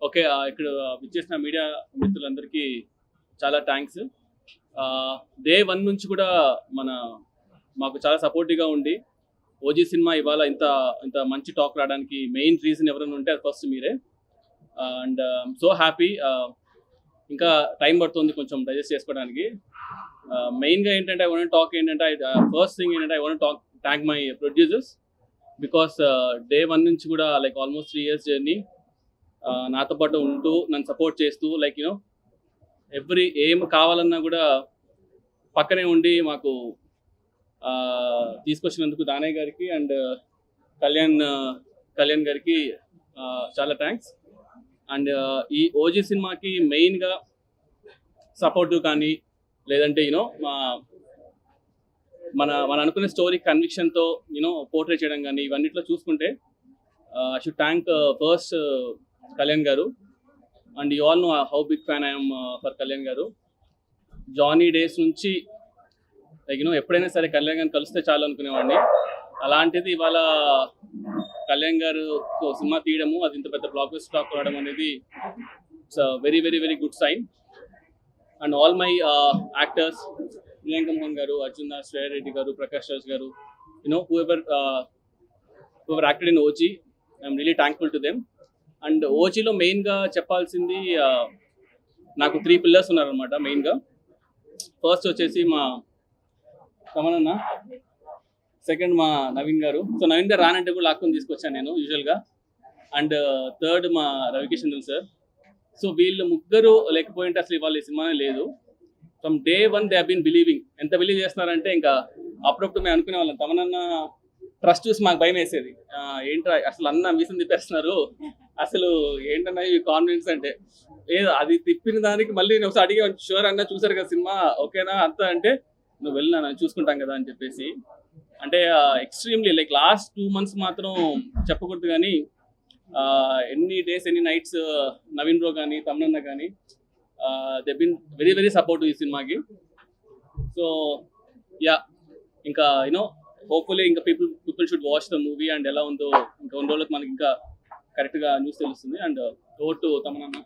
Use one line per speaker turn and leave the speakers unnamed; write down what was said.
Okay. ఇక్కడ విచ్చేసిన media మిత్రులందరికీ చాలా థ్యాంక్స్. డే 1 నుంచి కూడా మాకు చాలా సపోర్టివ్‌గా ఉండి, ఓజీ సినిమా ఇవాళ ఇంత ఇంత మంచి టాక్ రావడానికి మెయిన్ రీజన్ ఎవరైనా ఉంటే అది ఫస్ట్ మీరే. And so happy. ఇంకా టైం పడుతుంది కొంచెం డైజెస్ట్ చేసుకోవడానికి. మెయిన్‌గా ఏంటంటే ఐ వాంట్ టాక్ ఏంటంటే ఫస్ట్ థింగ్ ఏంటంటే I want thank my producers. Because day 1 నుంచి కూడా లైక్ ఆల్మోస్ట్ 3 ఇయర్స్ జర్నీ నాతో పాటు ఉంటూ నన్ను సపోర్ట్ చేస్తూ లైక్ ఏం కావాలన్నా కూడా పక్కనే ఉండి మాకు తీసుకొచ్చినందుకు దానయ్య గారికి అండ్ కళ్యాణ్ గారికి చాలా థ్యాంక్స్. అండ్ ఈ ఓజీ సినిమాకి మెయిన్గా సపోర్టివ్ కానీ లేదంటే మన అనుకునే స్టోరీ కన్విక్షన్తో పోర్ట్రేట్ చేయడం కానీ ఇవన్నిట్లో చూసుకుంటే I should thank first Kalyan garu. And you all know how big fan I'm for Kalyan garu. Johnny days నుంచి లైక్ ఎప్పుడైనా సరే కళ్యాణ్ గారిని కలిస్తే చాలు అనుకునేవాడిని. అలాంటిది ఇవాళ కళ్యాణ్ గారు సినిమా తీయడము, అది ఇంత పెద్ద బ్లాక్ బస్టర్ టాక్ రావడం అనేది it's very very very good sign. And all my actors, Priyanka Mohan గారు, అర్జున్ దాస్, శ్రేయ రెడ్డి గారు, ప్రకాష్ రాజ్ గారు, whoever acted in OG, I'm really thankful to them. And ఓజీలో మెయిన్గా చెప్పాల్సింది నాకు 3 పిల్లర్స్ ఉన్నారనమాట మెయిన్గా. ఫస్ట్ వచ్చేసి మా తమనన్న, సెకండ్ మా నవీన్ గారు. సో నవీన్ గారు రానంటే కూడా లాక్కొని తీసుకొచ్చాను నేను యూజువల్గా. అండ్ థర్డ్ మా రవికిషన్ సార్. సో వీళ్ళు ముగ్గురు లేకపోయింటే అసలు ఇవాళ ఈ సినిమానే లేదు. From day 1 they been believing. ఎంత బిలీవ్ చేస్తున్నారంటే ఇంకా అప్పుడప్పుడు మేము అనుకునే వాళ్ళం, తమనన్న ట్రస్ట్ చూసి మాకు భయం వేసేది. ఏంట్రా అసలు అన్న మీసం తిప్పేస్తున్నారు, అసలు ఏంటన్నా ఈ కాన్ఫిడెన్స్ అంటే. లేదు, అది తిప్పిన దానికి మళ్ళీ నేను ఒకసారి అడిగా, షూర్ అన్న చూసారు కదా సినిమా ఓకేనా అంతా అంటే, నువ్వు వెళ్ళినా చూసుకుంటాం కదా అని చెప్పేసి. అంటే ఎక్స్ట్రీమ్లీ లైక్ లాస్ట్ 2 months మాత్రం చెప్పకూడదు కానీ ఎన్ని డేస్ ఎన్ని నైట్స్ నవీన్ బ్రో కానీ తమనన్న కానీ they been very very supportive ఈ సినిమాకి. సో యా, ఇంకా హోప్ఫుల్లీ ఇంకా people should watch the movie. And ఎలా ఉందో ఇంకా 2 రోజులకు మనకి ఇంకా కరెక్ట్గా న్యూస్ తెలుస్తుంది. And over to తమనన్న.